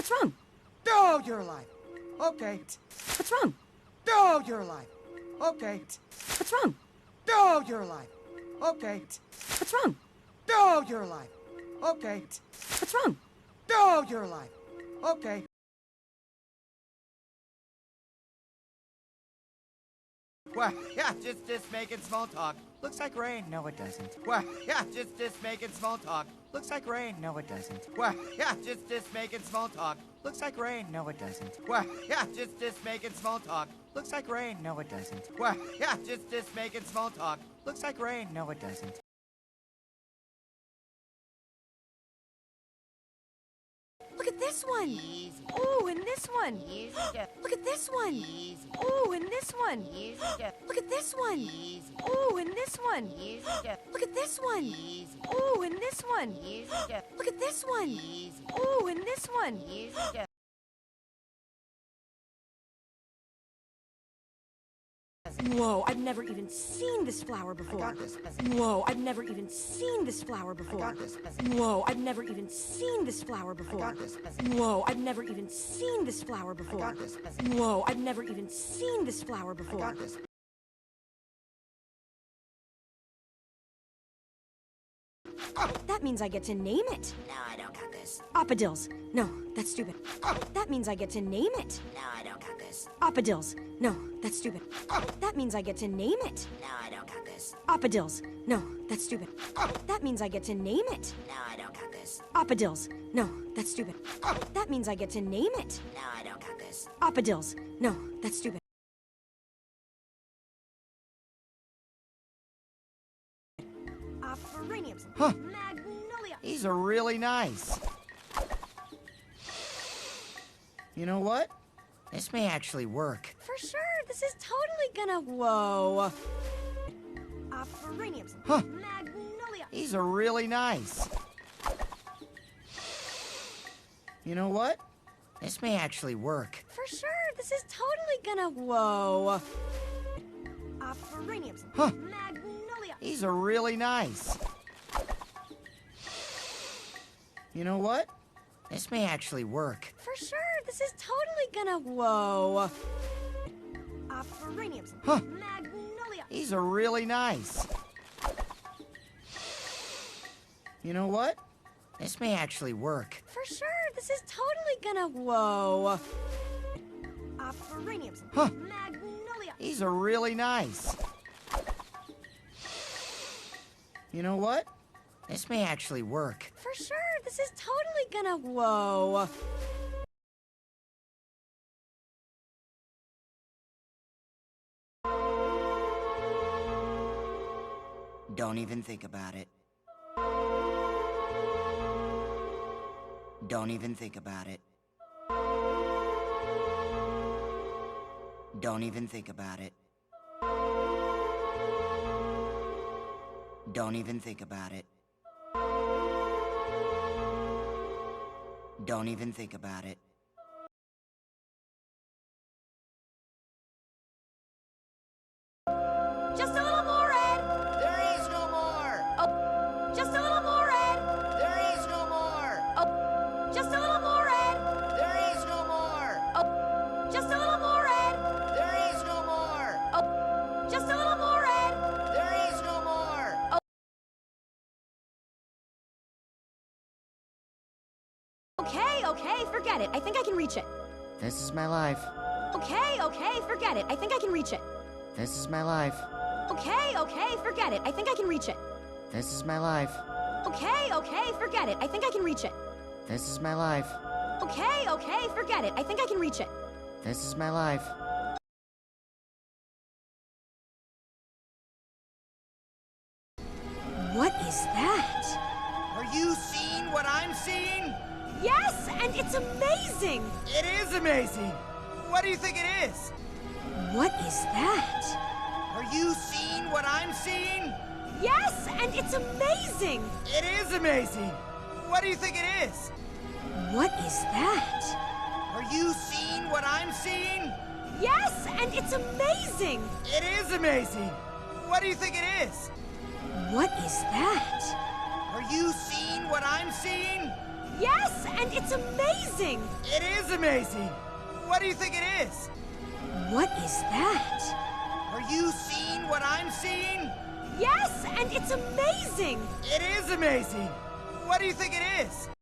What's wrong? Oh, you're alive. Okay. What's wrong? Oh, you're alive. Okay. What's wrong? Oh, you're alive. Okay. What's wrong? Oh, you're alive. Okay. What's wrong? Oh, you're alive. Okay. Well, yeah, just making small talk. Looks like rain. No, it doesn't. Well, yeah, just making small talk. Looks like rain. No, it doesn't. Well, yeah, just making small talk. Looks like rain. No, it doesn't. Well, yeah, just making small talk. Looks like rain. No, it doesn't. Well, yeah, just making small talk. Looks like rain. No, it doesn't. Look at this one. Easy. Oh, and this one. Easy. Look at this one. Easy. Oh, and this one. Easy. Look at this one. Easy. Oh, and this one. Easy. Look at this one. Easy. Oh, and this one. Easy. Look at this one. Easy. Oh, and this one. Easy. Whoa, I've never even seen this flower before. got this. Whoa, I've never even seen this flower before. got this. Whoa, I've never even seen this flower before. got this. Whoa, I've never even seen this flower before. got this. Whoa, I've never even seen this flower before. got this. That means I get to name it. No, I don't got this. Oppadills. No, that's stupid. That means I get to name it. No, I don't got this. Oppadills. No, that's stupid. That means I get to name it. No, I don't got this. Oppadills. No, that's stupid. That means I get to name it. No, I don't got this. Oppadills. No, that's stupid. That means I get to name it. No, I don't got this. Oppadills. No, that's stupid. Pharaniums. Huh. Magnolia. These are really nice. You know what? This may actually work. For sure, this is totally gonna. Whoa. Pharaniums. Huh. Magnolia. These are really nice. You know what? This may actually work. For sure, this is totally gonna. Whoa. Pharaniums. Huh. Magnolia. These are really nice. You know what? This may actually work. For sure, this is totally gonna. Whoa. Pharaniums. Huh. Magnolia. These are really nice. You know what? This may actually work. For sure, this is totally gonna. Whoa. Pharaniums. Huh. Magnolia. These are really nice. You know what? This may actually work. For sure, this is totally gonna. Whoa. Don't even think about it. Don't even think about it. Don't even think about it. Don't even think about it. Don't even think about it. Just a little more, Ed. There is no more! Oh, just a little more, Ed. There is no more! Oh, just a little more, Ed. There is no more! Oh, just a little more, Ed. There is no more! Oh, just a little more, Ed. There is no more! Okay, forget it. I think I can reach it. This is my life. Okay, forget it. I think I can reach it. This is my life. Okay, forget it. I think I can reach it. This is my life. Okay, forget it. I think I can reach it. This is my life. Okay, forget it. I think I can reach it. This is my life. What is that? Are you seeing what I'm seeing? Yes, and it's amazing! It is amazing! What do you think it is? What is that? Are you seeing what I'm seeing? Yes, and it's amazing! It is amazing! What do you think it is? What is that? Are you seeing what I'm seeing? Yes, and it's amazing! It is amazing! What do you think it is? What is that? Are you seeing what I'm seeing? Yes, and it's amazing! It is amazing! What do you think it is? What is that? Are you seeing what I'm seeing? Yes, and it's amazing! It is amazing! What do you think it is?